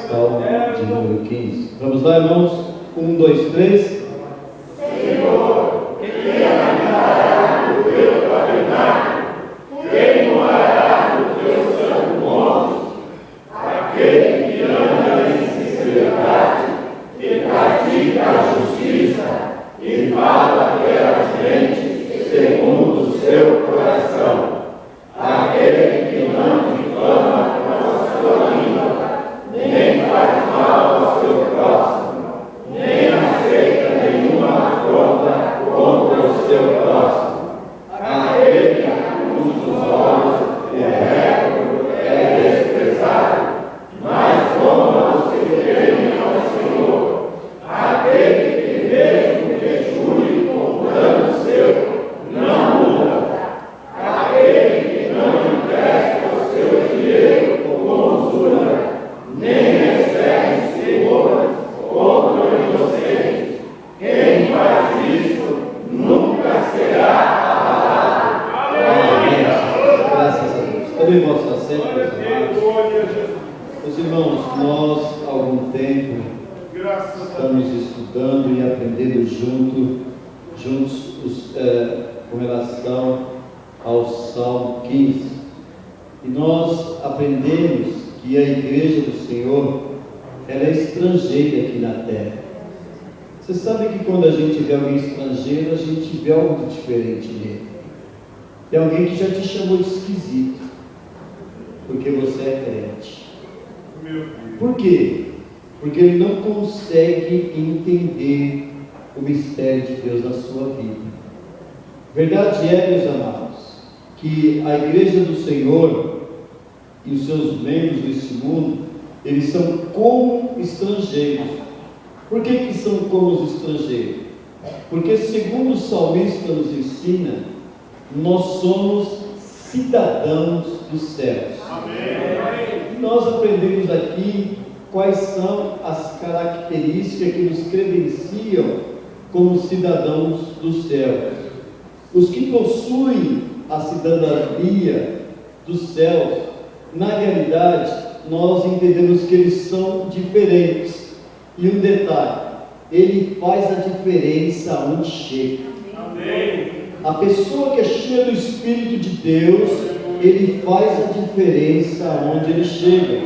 Salmo de número 15. Vamos lá, irmãos? 1, 2, 3. Senhor, quem habitará no teu tabernáculo? Quem morará no teu santo monte? Aquele que anda em sinceridade e pratica a justiça e fala pelas mentes segundo o seu coração. Aquele que não difama com a sua língua, nem faz mal ao seu próximo, nem aceita nenhuma afronta contra o seu próximo. Aquele cujos olhos o recorde é desprezado, mas honra os que temem ao Senhor. Aquele que mesmo que jure com dano seu, não muda. Aquele que não empresta o seu dinheiro com usura, nem recebe senhor contra o inocente. Quem faz isso nunca será abalado. Amém. Graças a Deus. Também posso estar sempre, meus amados. Meus irmãos, nós, há algum tempo, estamos estudando e aprendendo juntos com relação ao Salmo 15. E nós aprendemos que a igreja do Senhor, ela é estrangeira aqui na terra. Você sabe que quando a gente vê alguém estrangeiro, a gente vê algo diferente nele. Tem alguém que já te chamou de esquisito, porque você é crente. Por quê? Porque ele não consegue entender o mistério de Deus na sua vida. Verdade é, meus amados, que a igreja do Senhor e os seus membros desse mundo, eles são como estrangeiros. Por que são como os estrangeiros? Porque, segundo o salmista nos ensina, nós somos cidadãos dos céus. Amém. E nós aprendemos aqui quais são as características que nos credenciam como cidadãos dos céus. Os que possuem a cidadania dos céus, na realidade, nós entendemos que eles são diferentes. E um detalhe, ele faz a diferença onde chega. Amém. A pessoa que é cheia do Espírito de Deus, ele faz a diferença onde ele chega.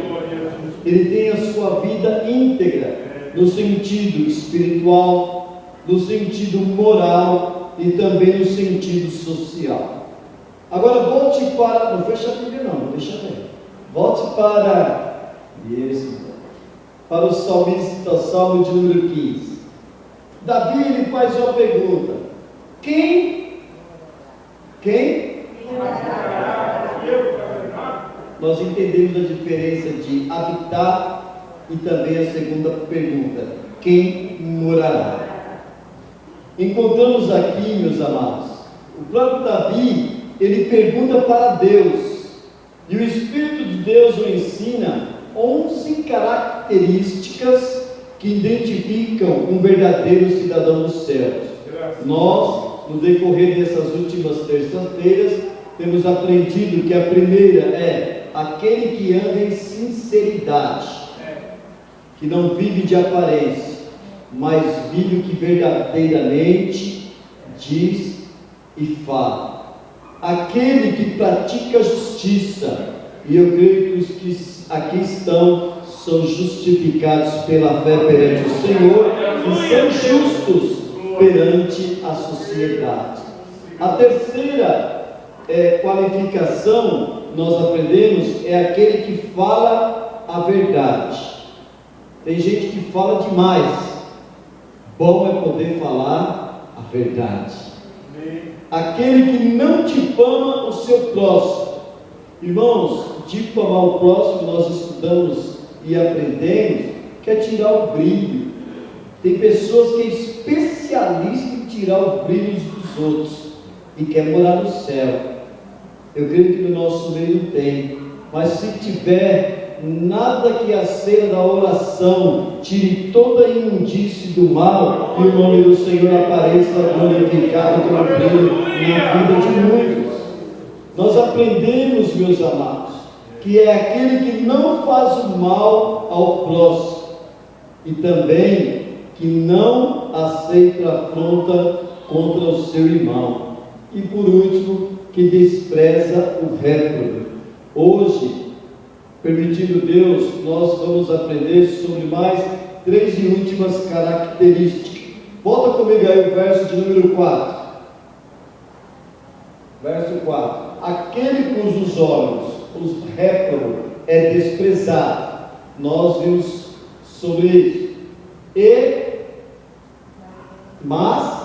Ele tem a sua vida íntegra, no sentido espiritual, no sentido moral e também no sentido social. Agora volte para, não fecha a Bíblia não, deixa bem. Volte para o salmista, Salmo de número 15. Davi, ele faz uma pergunta: Quem? Nós entendemos a diferença de habitar e também a segunda pergunta: quem morará? Encontramos aqui, meus amados, o próprio Davi, ele pergunta para Deus, e o Espírito de Deus o ensina 11 características que identificam um verdadeiro cidadão dos céus. Nós, no decorrer dessas últimas terças-feiras, temos aprendido que a primeira é aquele que anda em sinceridade, que não vive de aparência, mas vive o que verdadeiramente diz e fala. Aquele que pratica a justiça, e eu creio que os que aqui estão são justificados pela fé perante o Senhor e são justos perante a sociedade. A terceira qualificação, nós aprendemos, é aquele que fala a verdade. Tem gente que fala demais. Bom é poder falar a verdade. Aquele que não difama o seu próximo. Irmãos, difamar o próximo, nós estudamos e aprendemos, que é tirar o brilho. Tem pessoas que é especialista em tirar o brilho dos outros e quer morar no céu. Eu creio que no nosso meio não tem, mas se tiver, nada que a cena da oração tire toda a imundície do mal e o nome do Senhor apareça glorificado pelo brilho na vida de muitos. Nós aprendemos, meus amados, que é aquele que não faz o mal ao próximo e também que não aceita afronta contra o seu irmão. E por último, que despreza o réprobo. Hoje, permitindo Deus, nós vamos aprender sobre mais 3 e últimas características. Volta comigo aí o verso de número 4. Verso 4. Aquele cujos olhos, os réprobo, é desprezado. Nós vimos sobre isso. Mas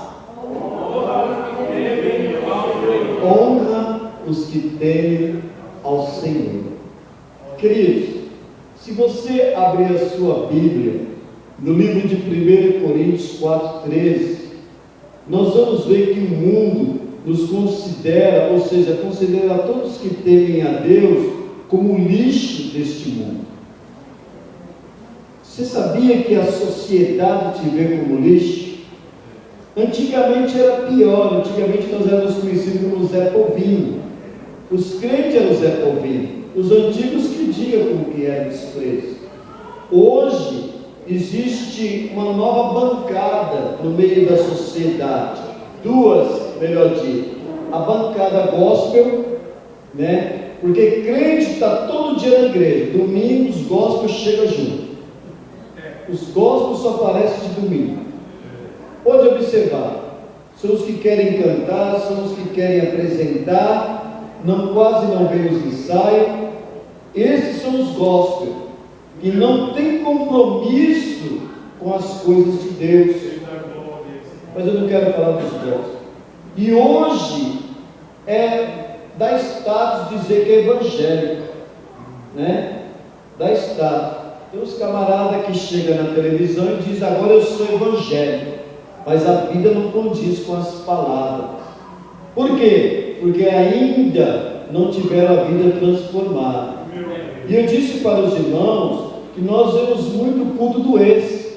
honra os que temem ao Senhor. Queridos, se você abrir a sua Bíblia, no livro de 1 Coríntios 4,13, nós vamos ver que o mundo nos considera, ou seja, considera todos que temem a Deus como lixo deste mundo. Você sabia que a sociedade te vê como lixo? Antigamente era pior, antigamente nós éramos conhecidos como Zé Povinho. Os crentes eram Zé Povinho, os antigos que digam como que eram os presos. Hoje existe uma nova bancada no meio da sociedade, duas, melhor dito, a bancada gospel, né? Porque crente está todo dia na igreja, domingo os gospels chegam junto, os gospels só aparecem de domingo. Pode observar, são os que querem cantar, são os que querem apresentar, quase não vêm os ensaios. Esses são os gospels, que não têm compromisso com as coisas de Deus. Mas eu não quero falar dos gospels. E hoje dá status dizer que é evangélico, né? Dá status. Tem uns camaradas que chegam na televisão e dizem: agora eu sou evangélico, mas a vida não condiz com as palavras. Por quê? Porque ainda não tiveram a vida transformada. E eu disse para os irmãos que nós vemos muito culto do ex,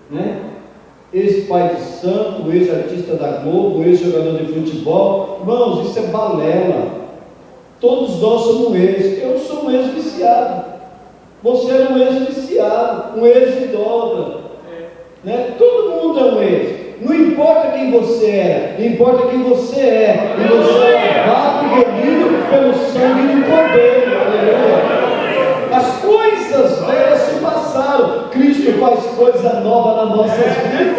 né? Ex-pai de santo, ex-artista da Globo, ex-jogador de futebol. Irmãos, isso é balela. Todos nós somos ex. Eu sou um ex-viciado. Você é um ex-viciado, um ex-idólatra, né? Todo mundo é um ex. Não importa quem você é, importa quem você é. E você é lavado e remido pelo sangue do Cordeiro. Aleluia. As coisas velhas se passaram. Cristo faz coisa nova nas nossas vidas.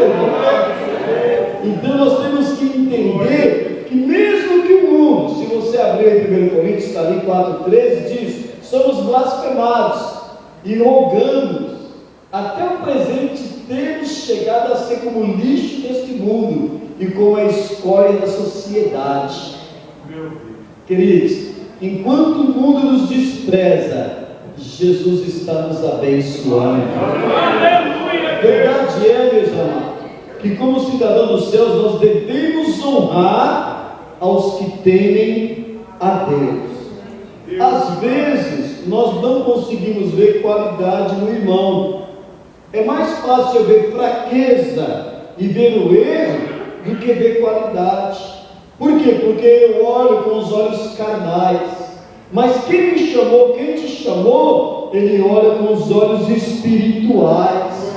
Então nós temos que entender que mesmo que o mundo, se você abrir em 1 Coríntios, está ali 4,13, diz: somos blasfemados e rogamos, até o presente temos chegado a ser como o lixo deste mundo e como a escória da sociedade. Queridos, enquanto o mundo nos despreza, Jesus está nos abençoando. Verdade é, meus amados, que como cidadão dos céus nós devemos honrar aos que temem a Deus. Às vezes nós não conseguimos ver qualidade no irmão. É mais fácil eu ver fraqueza e ver o erro do que ver qualidade. Por quê? Porque eu olho com os olhos carnais. Mas quem me chamou, quem te chamou, ele olha com os olhos espirituais.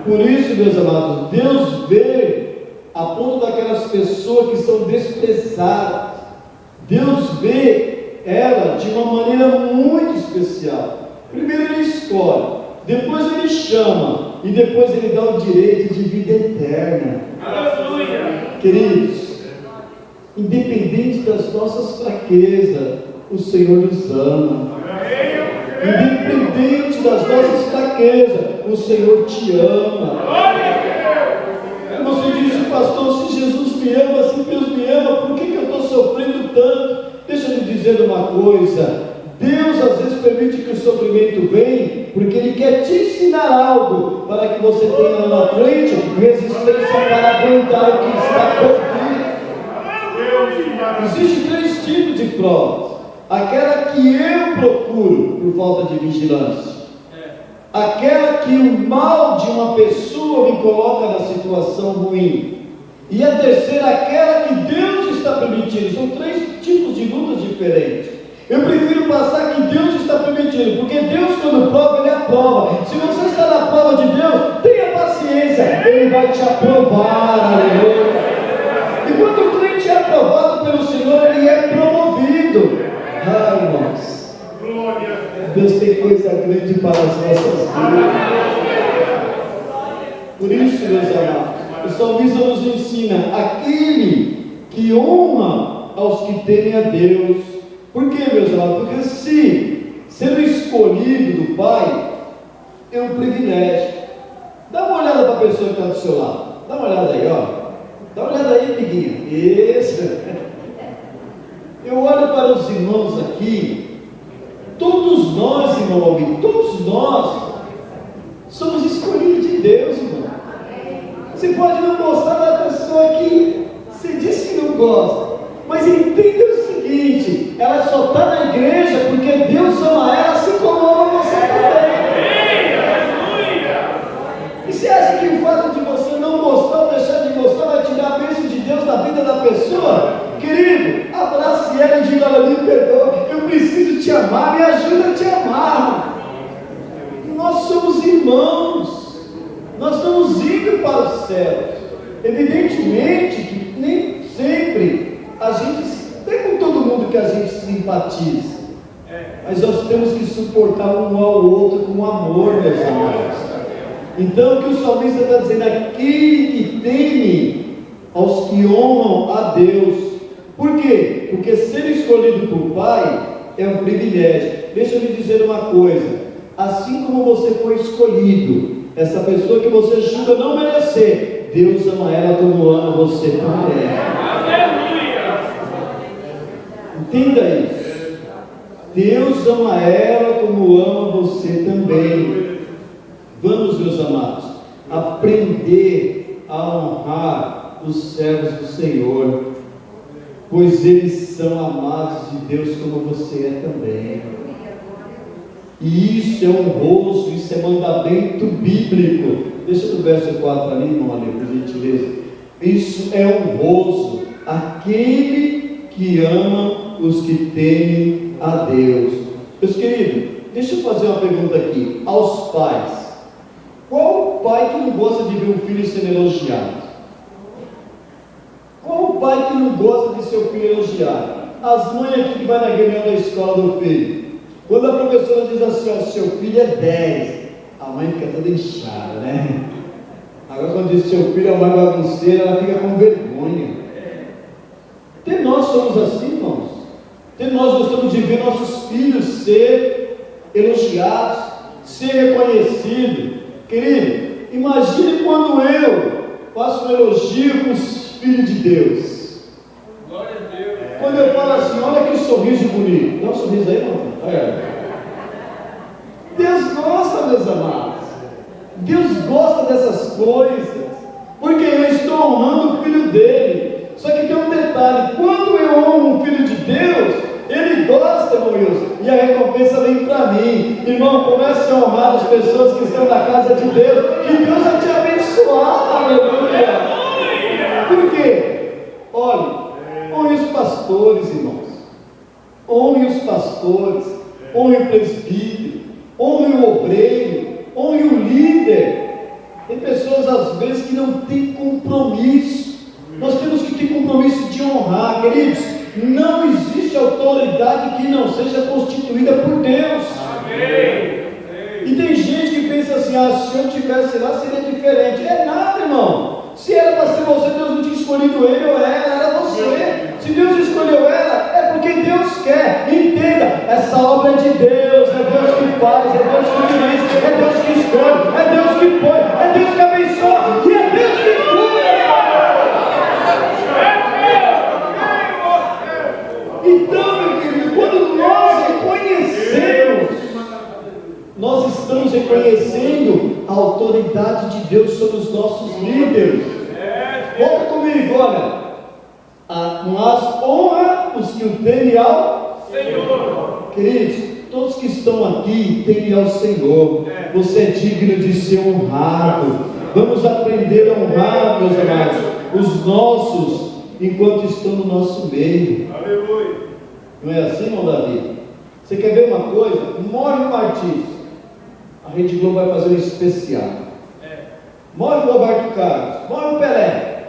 Por isso, meus amados, Deus vê a ponto daquelas pessoas que são desprezadas. Deus vê ela de uma maneira muito especial. Primeiro ele escolhe, depois ele chama, e depois ele dá o direito de vida eterna. Aleluia! Queridos, independente das nossas fraquezas, o Senhor nos ama. Independente das nossas fraquezas, o Senhor te ama. Você disse: pastor, se Jesus me ama, se Deus me ama, por que eu estou sofrendo tanto? Deixa eu lhe dizer uma coisa: Deus às vezes permite que o sofrimento venha, porque Ele quer te ensinar algo, para que você tenha lá na frente resistência para aguentar o que está por vir. Existem 3 tipos de provas: aquela que eu procuro por falta de vigilância, aquela que o mal de uma pessoa me coloca na situação ruim, e a terceira, aquela que Deus está permitindo. São 3 tipos de lutas diferentes. Eu prefiro passar que Deus está permitindo, porque Deus, quando prova, Ele aprova. Se você está na prova de Deus, tenha paciência, Ele vai te aprovar, aleluia. E quando o crente é aprovado pelo Senhor, ele é promovido. Ai, irmãos, Deus tem coisa grande para as nossas vidas. Por isso, meus amados, o salmista nos ensina: aquele que honra aos que temem a Deus. Por quê, meus amados? Porque se ser o escolhido do Pai é um privilégio. Dá uma olhada para a pessoa que está do seu lado. Dá uma olhada aí, ó. Dá uma olhada aí, amiguinho. Isso. Eu olho para os irmãos aqui. Todos nós, irmão Alvin, todos nós somos escolhidos de Deus, irmão. Você pode não gostar da pessoa que você disse que não gosta, mas entenda o seguinte: ela só está na igreja porque Deus ama ela assim como ama você também. E você acha que o fato de você não gostar ou deixar de gostar vai tirar a bênção de Deus da vida da pessoa? Querido, abrace ela e diga: ela me perdoa, eu preciso te amar, me ajuda a te amar. Nós somos irmãos. Nós estamos indo para os céus. Evidentemente que nem sempre a gente tem com todo mundo que a gente simpatiza, mas nós temos que suportar um ao outro com amor, meus amados. Então o que o salmista está dizendo: aquele que teme aos que honram a Deus. Por quê? Porque ser escolhido por Pai é um privilégio. Deixa eu lhe dizer uma coisa: assim como você foi escolhido, essa pessoa que você julga não merecer, Deus ama ela como ama você também. Entenda isso. Deus ama ela como ama você também. Vamos, meus amados, aprender a honrar os servos do Senhor, pois eles são amados de Deus como você é também. E isso é honroso, isso é mandamento bíblico. Deixa no verso 4 ali, irmão, ali, por gentileza. Isso é honroso, aquele que ama os que temem a Deus. Meus queridos, deixa eu fazer uma pergunta aqui aos pais. Qual o pai que não gosta de ver um filho sendo elogiado? Qual o pai que não gosta de seu filho elogiado? As mães aqui que vai na reunião da escola do filho, quando a professora diz assim: ó, seu filho é 10, a mãe fica toda inchada, né? Agora quando diz seu filho é uma bagunceira, ela fica com vergonha. Até nós somos assim, irmãos. Até nós gostamos de ver nossos filhos ser elogiados, ser reconhecidos. Querido, imagine quando eu faço um elogio com os filhos de Deus. Glória a Deus. Quando eu falo assim: olha que sorriso bonito. Dá um sorriso aí, irmão. Deus gosta, meus amados. Deus gosta dessas coisas, porque eu estou honrando o filho dele. Só que tem um detalhe: quando eu honro um filho de Deus, ele gosta, irmão Wilson, e a recompensa vem para mim. Irmão, comece a honrar as pessoas que estão na casa de Deus, que Deus vai te abençoar. Aleluia. Por quê? Olha, honre os pastores, irmãos. Honre os pastores, honre o presbítero, honre o obreiro, honre o líder. Tem pessoas às vezes que não têm compromisso. Nós temos que ter compromisso de honrar, queridos. Não existe autoridade que não seja constituída por Deus. Amém. E tem gente que pensa assim: ah, se eu tivesse lá seria diferente. É nada, irmão. Se era para ser você, Deus não tinha escolhido ele ou ela, era você. Se Deus escolheu ela, é porque Deus quer. Entenda, essa obra é de Deus. É Deus que faz, é Deus que dirige, é Deus que escolhe, é Deus que põe, é Deus que abençoa e é Deus que cura. Então, meu querido, quando nós reconhecemos, nós estamos reconhecendo a autoridade de Deus sobre os nossos líderes. Volta comigo, olha. Mas honra os que o temem ao Senhor. Queridos, todos que estão aqui temem ao Senhor. Você é digno de ser honrado. Vamos aprender a honrar, meus amados, os nossos, enquanto estão no nosso meio. Aleluia. Não é assim, irmão Davi? Você quer ver uma coisa? Morre um artista, a Rede Globo vai fazer um especial. Morre o Roberto Carlos, morre o Pelé,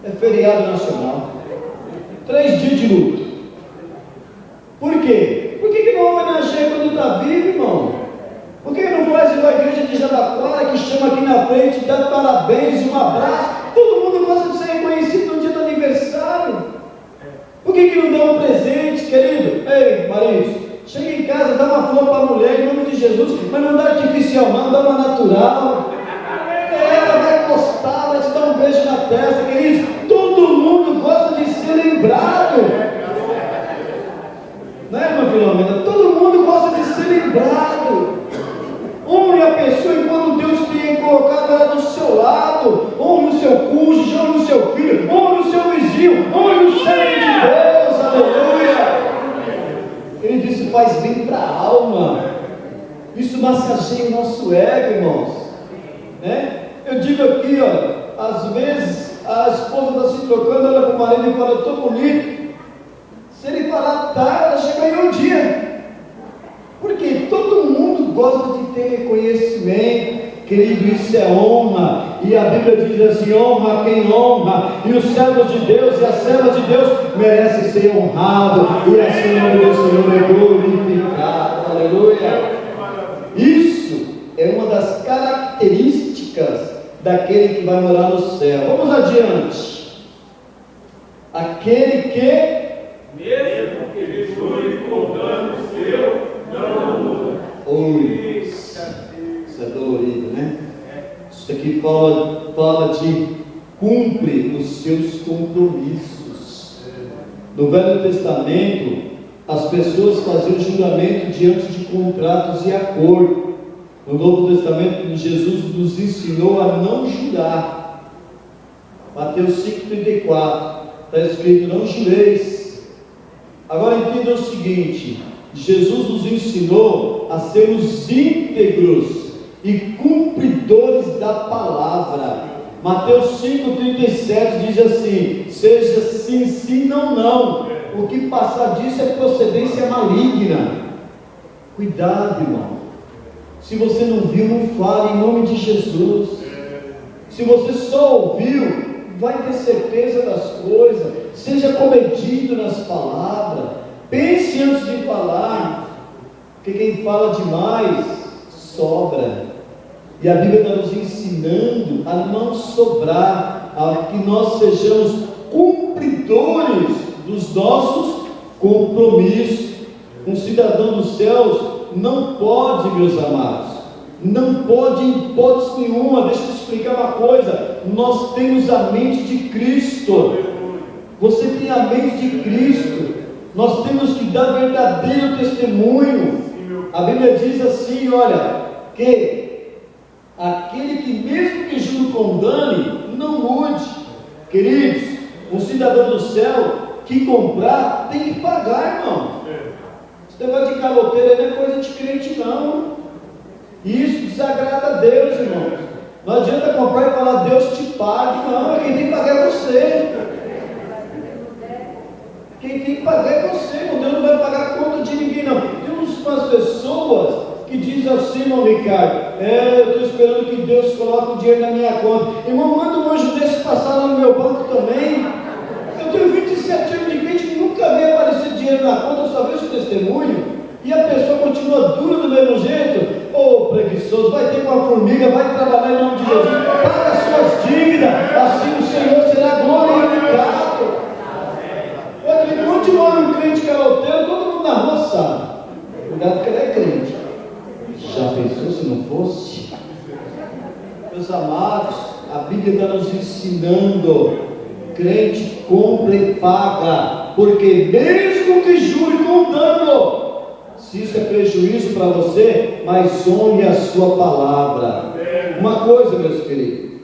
é feriado nacional, 3 dias de luto. Por quê? Por que não homenageia quando está vivo, irmão? Por que não faz igual a igreja de Jabaquara, que chama aqui na frente, dá parabéns, um abraço? Todo mundo gosta de ser reconhecido no dia do aniversário. Por que não dá um presente, querido? Ei, marido, chega em casa, dá uma flor para a mulher em nome de Jesus, mas não dá artificial não, dá uma natural. Ela vai gostar, vai te dar um beijo na testa, querido. Todo mundo gosta de ser lembrado. Não é, irmã Filomena? Todo mundo gosta de ser lembrado. Honre a pessoa enquanto Deus tem colocado ela do seu lado. Honre o seu cônjuge, honre o seu filho, honre o seu vizinho, honre o servo de Deus, aleluia. Ele disse, faz bem para a alma. Isso massageia o nosso ego, irmãos. Né? Eu digo aqui, ó, às vezes a esposa está se trocando, olha para o marido e fala, eu estou bonito. Se ele falar tá, ela já ganhou o dia. Porque todo mundo gosta de ter reconhecimento. Querido, isso é honra. E a Bíblia diz assim, honra quem honra. E os servos de Deus e as servas de Deus merecem ser honrados. E assim o nome do Senhor é glorificado. Aleluia. Isso é uma das características daquele que vai morar no céu. Vamos adiante. Aquele que mesmo que lhe jure com dano seu, não muda. Oi, isso é dolorido, né? Isso aqui fala de cumpre os seus compromissos. No Velho Testamento, as pessoas faziam juramento diante de contratos e acordo. No Novo Testamento, Jesus nos ensinou a não jurar. Mateus 5,34 está escrito, não jureis. Agora entenda o seguinte, Jesus nos ensinou a sermos íntegros e cumpridores da palavra. Mateus 5,37 diz assim, seja sim, sim, não, não. O que passar disso é procedência maligna. Cuidado, irmão. Se você não viu, não fale em nome de Jesus. Se você só ouviu, vai ter certeza das coisas. Seja comedido nas palavras. Pense antes de falar. Porque quem fala demais, sobra. E a Bíblia está nos ensinando a não sobrar, a que nós sejamos cumpridores dos nossos compromissos. Um cidadão dos céus não pode, meus amados, não pode em hipótese nenhuma. Deixa eu te explicar uma coisa, nós temos a mente de Cristo, você tem a mente de Cristo, nós temos que dar verdadeiro testemunho. A Bíblia diz assim, olha, que aquele que mesmo que juro condane, não mude. Queridos, um cidadão do céu que comprar, tem que pagar, irmão. Esse negócio de caloteiro não é coisa de crente, não. Isso desagrada a Deus, irmão. Não adianta comprar e falar, Deus te pague. Não, quem tem que pagar é você. Quem tem que pagar é você, irmão. Deus não vai pagar a conta de ninguém, não. Tem umas pessoas que dizem assim, irmão Ricardo, eu estou esperando que Deus coloque o dinheiro na minha conta. Irmão, manda um anjo desse passar lá no meu banco também. Eu tenho 27 anos de crente e nunca vi aparecer dinheiro na conta, eu só vejo testemunho. E a pessoa continua dura do mesmo jeito. Ô preguiçoso, vai ter uma formiga, vai trabalhar em nome de Jesus. Paga as suas dívidas, assim o Senhor será glorificado. Olha, continua um crente caloteiro, todo mundo na rua sabe. Cuidado porque ele é crente. Já pensou se não fosse? Meus amados, a Bíblia está nos ensinando, crente compra e paga, porque mesmo que jure com dano, se isso é prejuízo para você, mas honre a sua palavra. Uma coisa, meus queridos,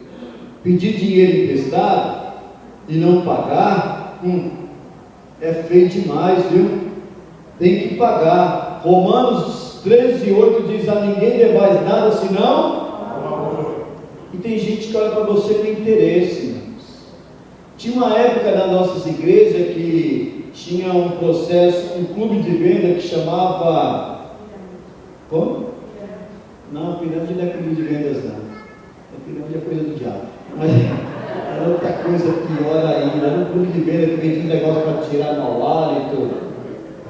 pedir dinheiro emprestado e não pagar, é feio demais, viu? Tem que pagar. Romanos 13:8 diz, a ninguém devais nada senão. E tem gente que olha para você com interesse, irmãos. Tinha uma época nas nossas igrejas que tinha um processo, um clube de venda que chamava... Como? Não, pirâmide não é clube de vendas não. A pirâmide é coisa do diabo. Mas era outra coisa pior ainda. Era um clube de venda que vendia um negócio para tirar mau hálito.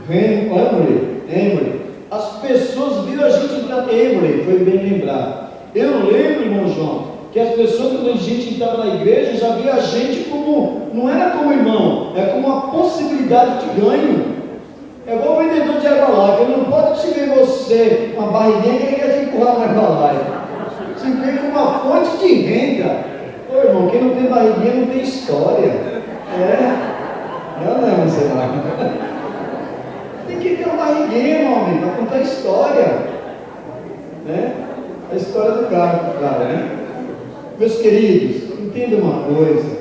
Emory. As pessoas viram a gente entrar. Emory, foi bem lembrado. Eu lembro, irmão João, que as pessoas, quando a gente entrava na igreja, já via a gente como, não era como irmão, é como uma possibilidade de ganho. É igual o vendedor de Herbalife, ele não pode te ver você com uma barriguinha que ele quer te empurrar na Herbalife. Você vê com uma fonte de renda. Ô irmão, quem não tem barriguinha não tem história. Não, sei lá. Tem que ter uma barriguinha, meu amigo, para contar história. Né? A história do carro, claro, né? Meus queridos, entenda uma coisa,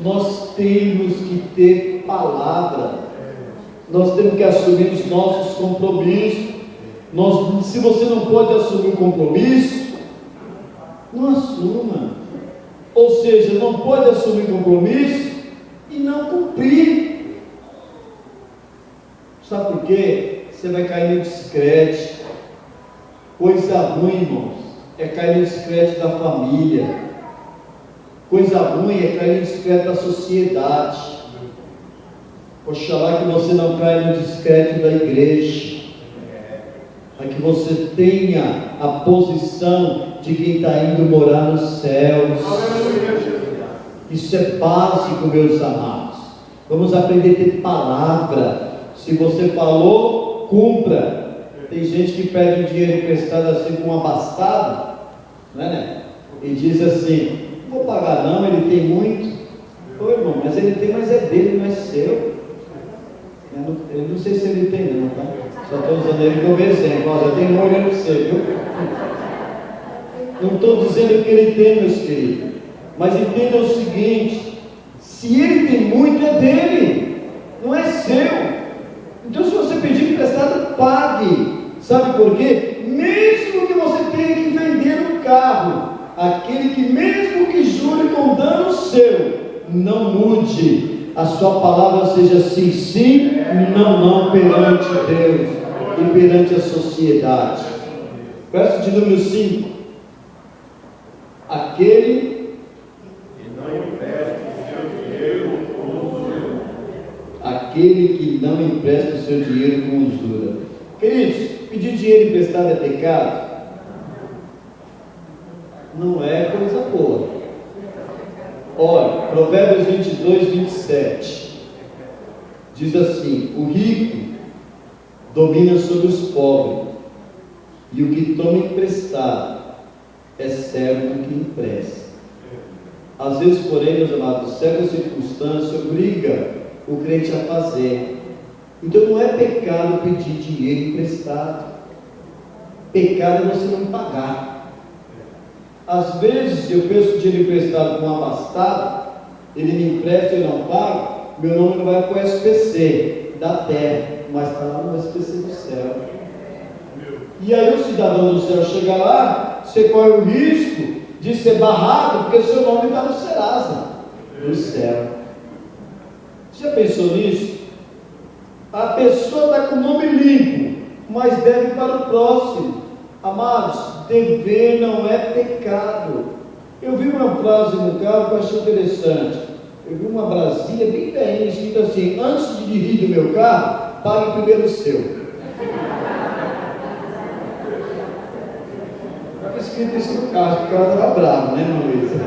nós temos que ter palavra, nós temos que assumir os nossos compromissos. Se você não pode assumir um compromisso, não assuma. Ou seja, não pode assumir compromisso e não cumprir. Sabe por quê? Você vai cair no descrédito. Coisa ruim, irmãos, é cair no descrédito da família. Coisa ruim é cair no descrédito da sociedade. Oxalá que você não caia no descrédito da igreja. Para que você tenha a posição de quem está indo morar nos céus. Isso é básico, meus amados. Vamos aprender a ter palavra. Se você falou, cumpra. Tem gente que pede um dinheiro emprestado assim com um abastado, né? E diz assim: não vou pagar não, ele tem muito. Ô irmão, mas ele tem, mas é dele, não é seu. Eu não sei se ele tem não, tá? Só estou usando ele como exemplo. Olha, eu tenho um olhando para você, viu? Não estou dizendo que ele tem, meus queridos. Mas entenda o seguinte: se ele tem muito, é dele, não é seu. Então, se você pedir emprestado, pague. Sabe por quê? Mesmo que você tenha que vender um carro, aquele que mesmo que jure com dano seu, não mude. A sua palavra seja sim, sim, não perante Deus e perante a sociedade. Verso de número 5. Aquele que não empresta o seu dinheiro com usura. Aquele que não empresta o seu dinheiro com usura. Queridos, pedir dinheiro emprestado é pecado? Não é coisa boa. Olha, Provérbios 22, 27 diz assim: o rico domina sobre os pobres, e o que toma emprestado é servo do que empresta. Às vezes, porém, meus amados, certa circunstância obriga o crente a fazer. Então não é pecado pedir dinheiro emprestado. Pecado é você não pagar. Às vezes eu peço dinheiro emprestado com um abastado, ele me empresta e eu não pago, meu nome não vai para o SPC da terra, mas está lá no SPC do céu. E aí o cidadão do céu chega lá, você corre o risco de ser barrado, porque seu nome está no Serasa, no céu. Você já pensou nisso? A pessoa está com o nome limpo, mas deve para o próximo. Amados, dever não é pecado. Eu vi uma frase no carro que eu achei interessante. Eu vi uma Brasília bem velhinha, escrito assim: antes de dirigir do meu carro, pague primeiro o seu. Estava escrito isso no carro, porque o cara estava bravo, né, Luísa?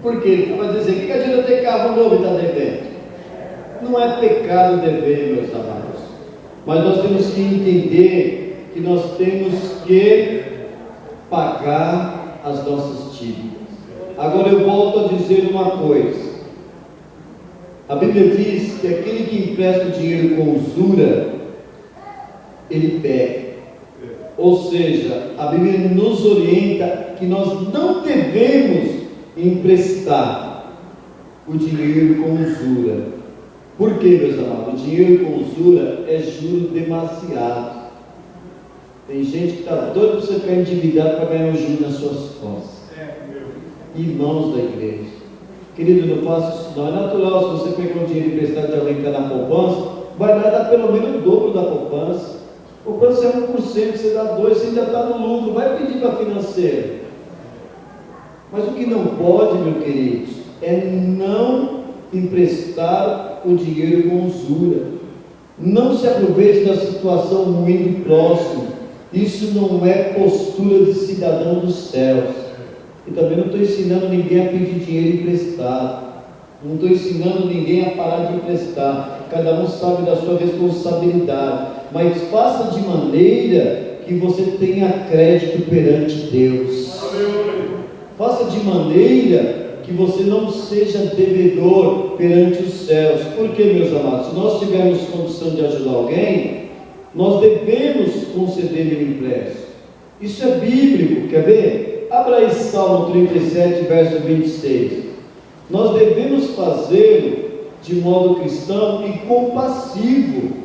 Por quê? Ele estava dizendo: que adianta ter carro novo e estar devendo? Não é pecado dever, meus amados. Mas nós temos que entender que nós temos que pagar as nossas dívidas. Agora eu volto a dizer uma coisa. A Bíblia diz que aquele que empresta o dinheiro com usura, ele pega. Ou seja, a Bíblia nos orienta que nós não devemos emprestar o dinheiro com usura. Por quê, meus amados? O dinheiro com usura é juro demasiado. Tem gente que está doido para você ficar endividado para ganhar um juro nas suas costas. irmãos da igreja. Querido, não faça isso não. É natural, se você pegar um dinheiro emprestado de alguém que está na poupança, vai lá dar pelo menos o dobro da poupança. Poupança é 1%, você dá 2%, você ainda está no lucro, vai pedir para financeira. Mas o que não pode, meus queridos, é não emprestar o dinheiro com usura. Não se aproveite da situação ruim do próximo. Isso não é postura de cidadão dos céus. E também não estou ensinando ninguém a pedir dinheiro emprestado. Não estou ensinando ninguém a parar de emprestar. Cada um sabe da sua responsabilidade. Mas faça de maneira que você tenha crédito perante Deus. Faça de maneira que você não seja devedor perante os céus. Porque, meus amados, se nós tivermos condição de ajudar alguém, nós devemos conceder um empréstimo. Isso é bíblico, quer ver? Abra aí Salmo 37, verso 26. Nós devemos fazê-lo de modo cristão e compassivo.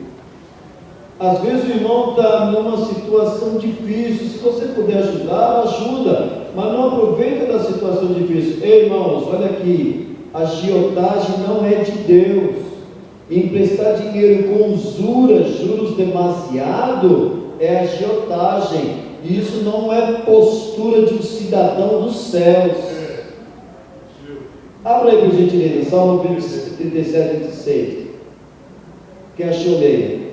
Às vezes o irmão está numa situação difícil. Se você puder ajudar, ajuda, mas não aproveita da situação difícil. Ei, irmãos, olha aqui, a agiotagem não é de Deus. Emprestar dinheiro com usura, juros demasiado, é agiotagem. E isso não é postura de um cidadão dos céus. Abra aí, por gentileza, Salmo 37, 26. Quem achou, leia.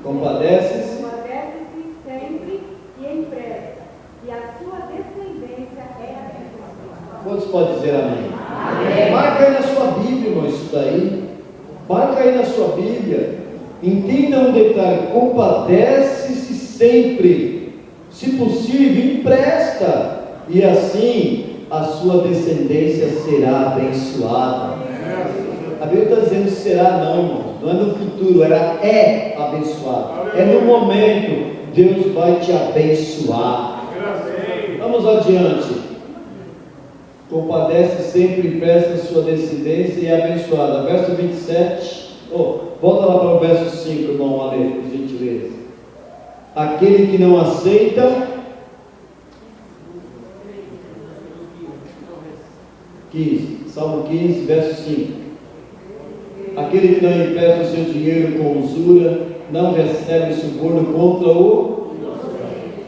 Compadece-se sempre e empresta, e a sua descendência é abençoada. Quantos podem dizer amém? Amém? Marca aí na sua Bíblia, irmão, isso daí. Marca aí na sua Bíblia. Entenda um detalhe: compadece-se sempre, se possível, empresta, e assim a sua descendência será abençoada. A Bíblia está dizendo será, não, irmão. Não é no futuro, é abençoado. É no momento. Deus vai te abençoar. Vamos adiante. Compadece sempre, empresta a sua descendência e é abençoada. Verso 27. Volta lá para o verso 5, irmão Ale, por gentileza. Aquele que não aceita. 15. Salmo 15, verso 5. Aquele que não empresta o seu dinheiro com usura, não recebe suborno contra o...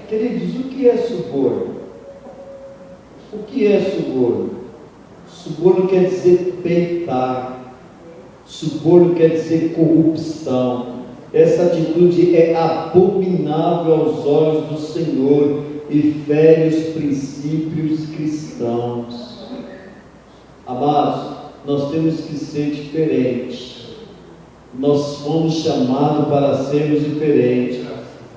Queridos, o que é suborno? O que é suborno? Suborno quer dizer peitar. Suborno quer dizer corrupção. Essa atitude é abominável aos olhos do Senhor e fere os princípios cristãos. Amados, nós temos que ser diferentes. Nós fomos chamados para sermos diferentes.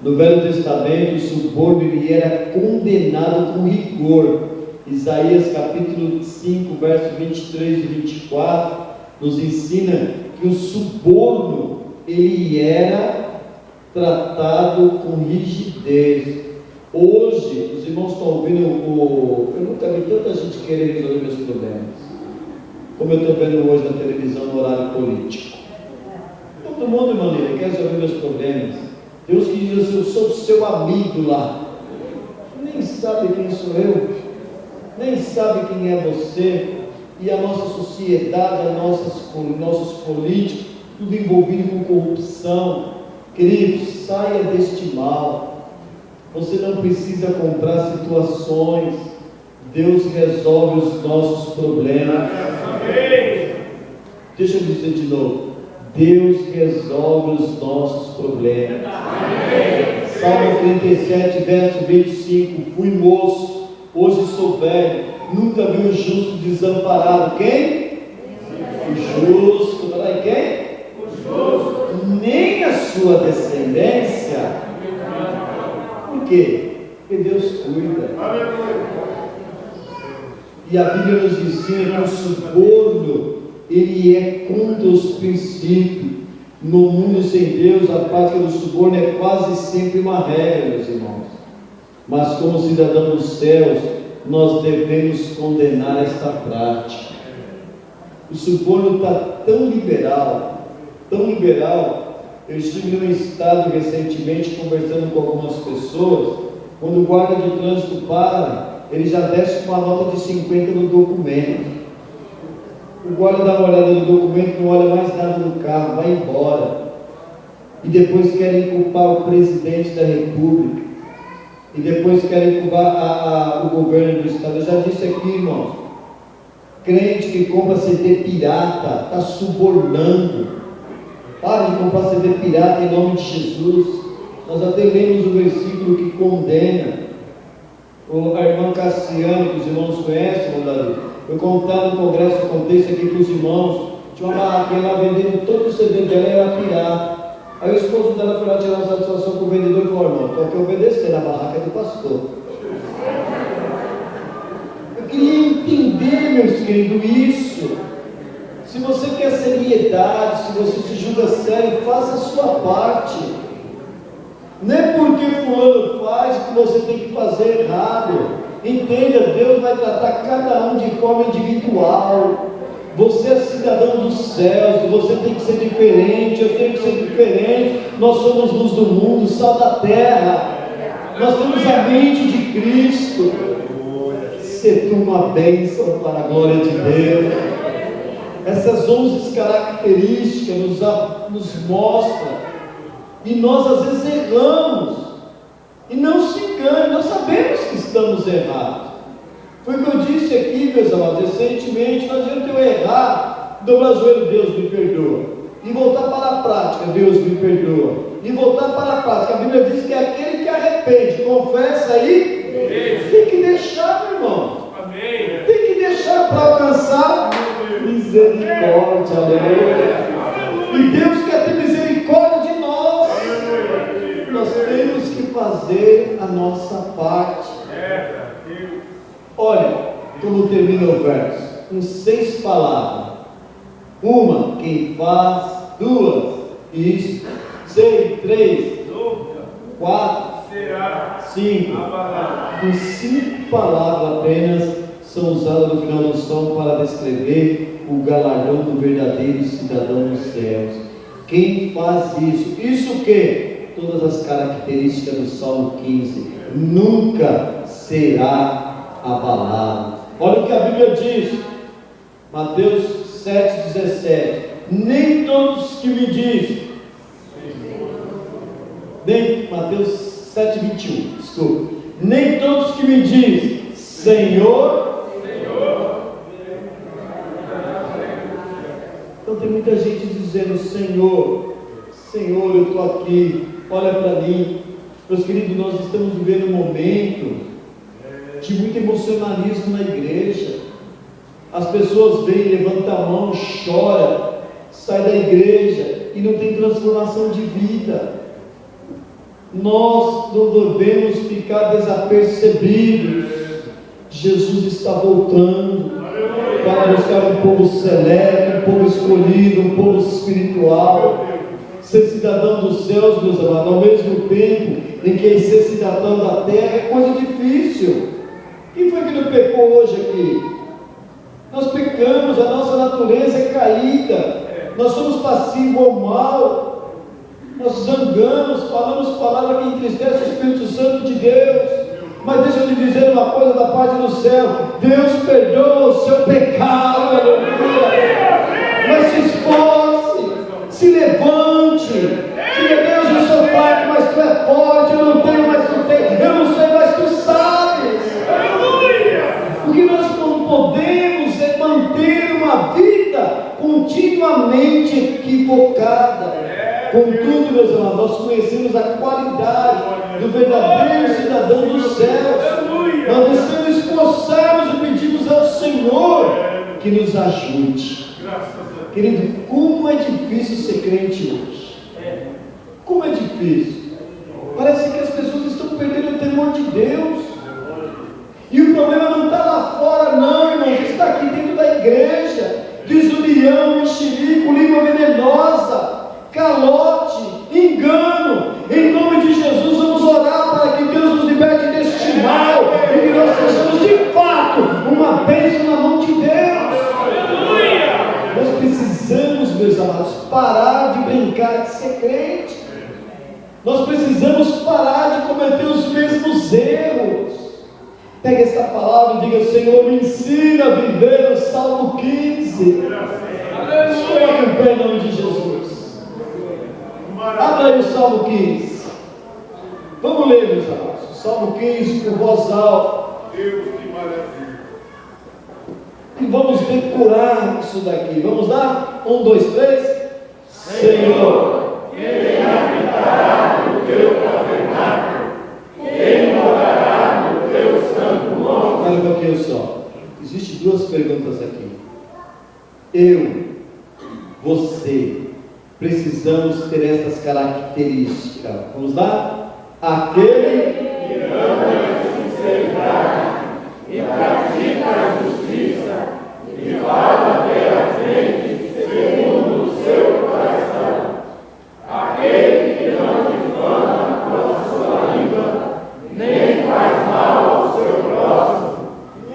No Velho Testamento, o suborno ele era condenado com rigor. Isaías capítulo 5, verso 23 e 24, nos ensina que o suborno ele era tratado com rigidez. Hoje, os irmãos estão ouvindo eu nunca vi tanta gente querer resolver meus problemas como eu estou vendo hoje na televisão no horário político. Todo mundo, irmão, quer resolver meus problemas. Deus que diz assim: eu sou seu amigo lá. Nem sabe quem sou eu, nem sabe quem é você. E a nossa sociedade, nossos políticos, tudo envolvido com corrupção. Queridos, saia deste mal. Você não precisa comprar situações. Deus resolve os nossos problemas. Deixa eu dizer de novo: Deus resolve os nossos problemas. Salmo 37, verso 25. Fui moço, hoje sou velho, nunca vi um justo desamparado. Quem? O justo. Fala aí, quem? O justo. Nem a sua descendência. Por quê? Porque Deus cuida. E a Bíblia nos ensina que o suborno ele é contra os princípios. No mundo sem Deus, a prática do suborno é quase sempre uma regra, meus irmãos. Mas como cidadãos dos céus, nós devemos condenar esta prática. O suborno está tão liberal. Eu estive num estado recentemente conversando com algumas pessoas, Quando o guarda de trânsito para, ele já desce com uma nota de 50 no documento. O guarda dá uma olhada no documento, não olha mais nada no carro, vai embora. E depois querem culpar o presidente da República. E depois querem culpar o governo do estado. Eu já disse aqui, irmãos, crente que compra CD pirata está subornando. Para de comprar CD pirata em nome de Jesus. Nós até lemos o versículo que condena. A irmã Cassiano, que os irmãos conhecem, irmão Davi, eu contava no congresso, eu contei isso aqui para os irmãos. Tinha uma barraquinha lá vendendo todo o CD dela, era pirata. Aí o esposo dela foi lá tirar uma satisfação com o vendedor e falou: irmão, estou aqui obedecendo, a barraca é do pastor. Eu queria entender, meus queridos, isso. Se você quer seriedade, se você se julga sério, faça a sua parte. Não é porque fulano faz que você tem que fazer errado. Entenda, Deus vai tratar cada um de forma individual. Você é cidadão dos céus, você tem que ser diferente, eu tenho que ser diferente. Nós somos luz do mundo, sal da terra. Nós temos a mente de Cristo. Ser tu uma bênção para a glória de Deus. Essas 11 características nos mostram. E nós às vezes erramos. E não se engane, nós sabemos que estamos errados. Foi o que eu disse aqui, meus amados, recentemente. Não adianta eu errar, dobrar o joelho, Deus me perdoa, e voltar para a prática, Deus me perdoa, e voltar para a prática. A Bíblia diz que é aquele que arrepende, confessa aí, tem que deixar, meu irmão. Amém. Tem que deixar para alcançar misericórdia, aleluia. E Deus quer ter misericórdia de nós. Nós temos que fazer a nossa parte. Olha como termina o verso, com 6 palavras. Uma, quem faz. 2, isso. 6, 3, 4, 5. Com 5 palavras apenas são usadas no final do som para descrever o galardão do verdadeiro cidadão dos céus. Quem faz isso? Isso o quê? Todas as características do Salmo 15. Nunca será abalado. Olha o que a Bíblia diz, Mateus 7,17. Nem todos que me dizem, Mateus 7,21, desculpa. Nem todos que me dizem, Senhor, Senhor. Então tem muita gente dizendo, Senhor, Senhor, eu estou aqui, olha para mim. Meus queridos, nós estamos vivendo um momento de muito emocionalismo na igreja. As pessoas vêm, levantam a mão, choram, saem da igreja e não tem transformação de vida. Nós não devemos ficar desapercebidos. Jesus está voltando para buscar um povo seleto, um povo escolhido, um povo espiritual. Ser cidadão dos céus, meus amados, ao mesmo tempo em que ser cidadão da terra é coisa difícil. Quem foi que não pecou hoje aqui? Nós pecamos, a nossa natureza é caída, nós somos passivos ao mal, nós zangamos, falamos palavras que entristecem o Espírito Santo de Deus. Mas deixa eu lhe dizer uma coisa da parte do céu: Deus perdoa o seu pecado, aleluia. Mas se esforce, se levante, diga: Deus, eu sou fraco, mas tu é forte, eu não tenho, mas tu tens, eu não sei, mas tu sabes. O que nós não podemos é manter uma vida continuamente equivocada. Contudo, meus amados, nós conhecemos a qualidade do verdadeiro cidadão dos céus. Nós devemos esforçarmos e pedimos ao Senhor que nos ajude. Querido, como é difícil ser crente hoje. Como é difícil. Parece que as pessoas estão perdendo o temor de Deus. E o problema não está lá fora, não, irmãos. Está aqui dentro da igreja. Desunião, mexerico, língua venenosa, calote, engano. Em nome de Jesus, vamos orar para que Deus nos liberte deste mal e que nós sejamos de fato uma bênção na mão de Deus. Nós precisamos, meus amados, parar de brincar de ser crente. Nós precisamos parar de cometer os mesmos erros. Pega esta palavra e diga: Senhor, me ensina a viver o Salmo 15. Coloque em pé em nome de Jesus. Abra aí o Salmo 15. Vamos ler, meus amados. O Salmo 15 com voz alta. Deus, que maravilha. E vamos decorar isso daqui. Vamos lá? 1, 2, 3. Senhor, quem habitará no teu tabernáculo? Quem morará no teu santo monte? Olha um pouquinho só. Existem duas perguntas aqui. Eu, você, precisamos ter essas características. Vamos lá? Aquele que ama a sinceridade e pratica a justiça e fala veramente segundo o seu coração. Aquele que não difama com a sua língua, nem faz mal ao seu próximo,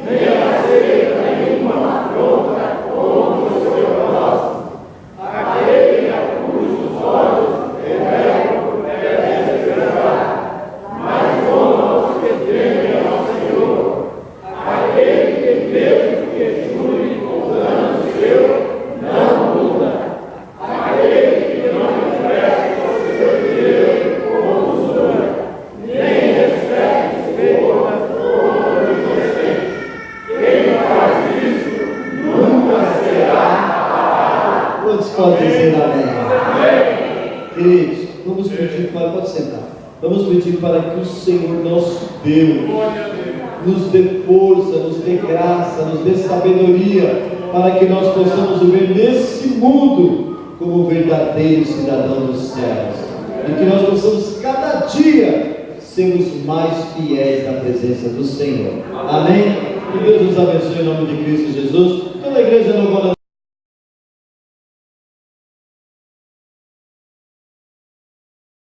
nem aceita nenhuma afronta contra o seu próximo. Aquele a cujos olhos revelam perversidade, mas honra os que temem ao Senhor. Aquele que mesmo que jure com dano seu, não muda. Aquele que não empresta o seu dinheiro com usura, nem recebe esmolas contra o inocente. Quem faz isso nunca será abalado. Quantos podem dizer amém? Queridos, vamos pedir para, pode sentar. Vamos pedir para que o Senhor nosso Deus nos dê força, nos dê graça, nos dê sabedoria, para que nós possamos viver nesse mundo como verdadeiros cidadãos dos céus, e que nós possamos cada dia sermos mais fiéis na presença do Senhor. Amém? Que Deus nos abençoe em nome de Cristo Jesus. Toda a igreja